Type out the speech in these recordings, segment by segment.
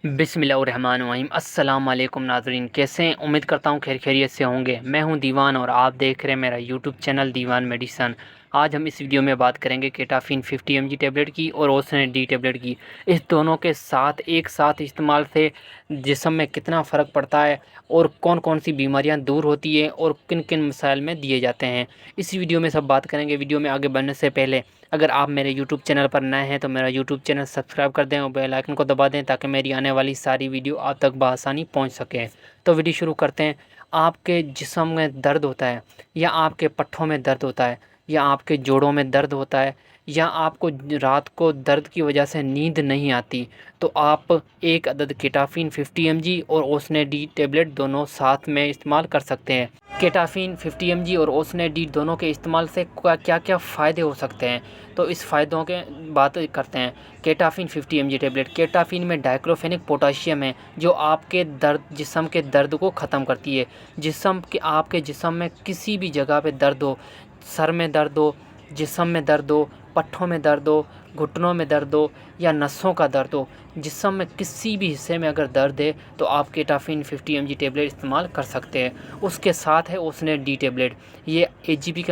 बिस्मिल्लाहिर्रहमानिर्रहीम। अस्सलाम वालेकुम नाज़रीन, कैसे हैं? उम्मीद करता हूँ खैर खैरियत से होंगे। मैं हूँ दीवान और आप देख रहे हैं मेरा यूट्यूब चैनल दीवान मेडिसन। आज हम इस वीडियो में बात करेंगे केटाफिन 50 mg टेबलेट की और ओसनेट डी टेबलेट की। इस दोनों के साथ एक साथ इस्तेमाल से जिस्म में कितना फ़र्क पड़ता है और कौन कौन सी बीमारियाँ दूर होती हैं और किन किन मसाइल में दिए जाते हैं, इस वीडियो में सब बात करेंगे। वीडियो में आगे बढ़ने से पहले अगर आप मेरे यूट्यूब चैनल पर नए हैं तो मेरा यूट्यूब चैनल सब्सक्राइब कर दें और बेल आइकन को दबा दें ताकि मेरी आने वाली सारी वीडियो आप तक बआसानी पहुंच सके। तो वीडियो शुरू करते हैं। आपके जिस्म में दर्द होता है या आपके पट्ठों में दर्द होता है या आपके जोड़ों में दर्द होता है या आपको रात को दर्द की वजह से नींद नहीं आती, तो आप एक अदद केटाफिन 50 mg और ओसने डी टेबलेट दोनों साथ में इस्तेमाल कर सकते हैं। केटाफिन 50 mg और ओसने डी दोनों के इस्तेमाल से क्या क्या फ़ायदे हो सकते हैं, तो इस फ़ायदों के बात करते हैं। केटाफिन 50 mg टेबलेट, केटाफिन में डाइक्लोफेनिक पोटाशियम है जो आपके जिस्म के दर्द को ख़त्म करती है। आपके जिस्म में किसी भी जगह पे दर्द हो, सर में दर्द हो, जिस्म में दर्द हो, पट्ठों में दर्द हो, घुटनों में दर्द हो या नसों का दर्द हो, जिस्म में किसी भी हिस्से में अगर दर्द है तो आप केटाफिन 50 mg टेबलेट इस्तेमाल कर सकते हैं। उसके साथ है ओसनेट डी टेबलेट, ये एजीपी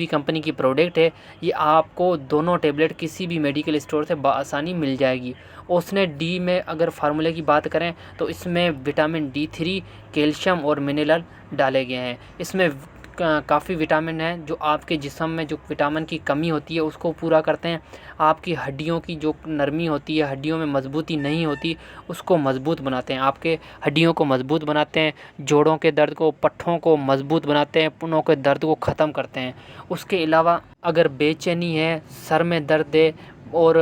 कंपनी की प्रोडक्ट है। ये आपको दोनों टेबलेट किसी भी मेडिकल स्टोर से बआसानी मिल जाएगी। ओसनेट डी में अगर फार्मूले की बात करें तो इसमें विटामिन D3, कैल्शियम और मिनरल डाले गए हैं। इसमें काफ़ी विटामिन हैं जो आपके जिस्म में जो विटामिन की कमी होती है उसको पूरा करते हैं। आपकी हड्डियों की जो नरमी होती है, हड्डियों में मजबूती नहीं होती, उसको मजबूत बनाते हैं। आपके हड्डियों को मजबूत बनाते हैं, जोड़ों के दर्द को, पट्ठों को मजबूत बनाते हैं, पुनों के दर्द को ख़त्म करते हैं। उसके अलावा अगर बेचैनी है, सर में दर्द है और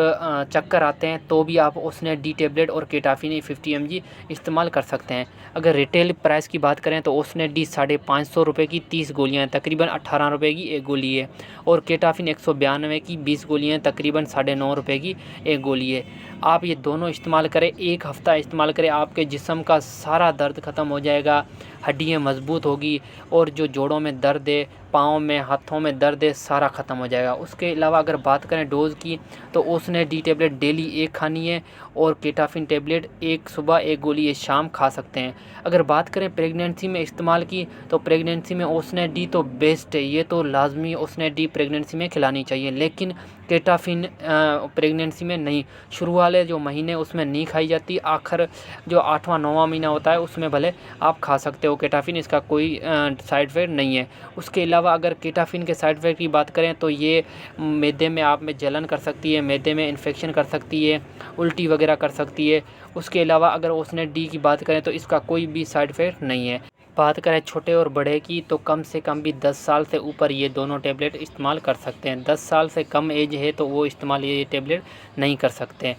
चक्कर आते हैं तो भी आप ओसनेट डी टेबलेट और केटाफिन 50 mg इस्तेमाल कर सकते हैं। अगर रिटेल प्राइस की बात करें तो ओसनेट डी 550 रुपये की 30 गोलियाँ हैं, तकरीबन 18 रुपये की एक गोली है। और केटाफिन 192 की 20 गोलियाँ हैं, तकरीबन 9.5 रुपये की एक गोली है। आप ये दोनों इस्तेमाल करें, एक हफ़्ता इस्तेमाल करें, आपके जिस्म का सारा दर्द ख़त्म हो जाएगा, हड्डियाँ मजबूत होगी और जो जोड़ों में दर्द है, पाँव में, हाथों में दर्द है, सारा ख़त्म हो जाएगा। उसके अलावा अगर बात करें डोज़ की तो ओसनेट डी टेबलेट डेली एक खानी है और केटाफिन टेबलेट एक सुबह एक गोली ये शाम खा सकते हैं। अगर बात करें प्रेगनेंसी में इस्तेमाल की तो प्रेगनेंसी में ओसनेट डी तो बेस्ट है, ये तो लाजमी ओसनेट डी प्रेगनेंसी में खिलानी चाहिए। लेकिन केटाफिन प्रेगनेंसी में नहीं, शुरू वाले जो महीने उसमें नहीं खाई जाती, आखिर जो 8वां 9वां महीना होता है उसमें भले आप खा सकते हो केटाफिन, इसका कोई साइड इफ़ेक्ट नहीं है। उसके अलावा अगर केटाफिन के साइड इफ़ेक्ट की बात करें तो ये मैदे में आप में जलन कर सकती है, मैदे में इन्फेक्शन कर सकती है, उल्टी वगैरह कर सकती है। उसके अलावा अगर ओसनेट डी की बात करें तो इसका कोई भी साइड इफ़ेक्ट नहीं है। बात करें छोटे और बड़े की तो कम से कम भी 10 साल से ऊपर ये दोनों टेबलेट इस्तेमाल कर सकते हैं। 10 साल से कम एज है तो वो इस्तेमाल ये टेबलेट नहीं कर सकते।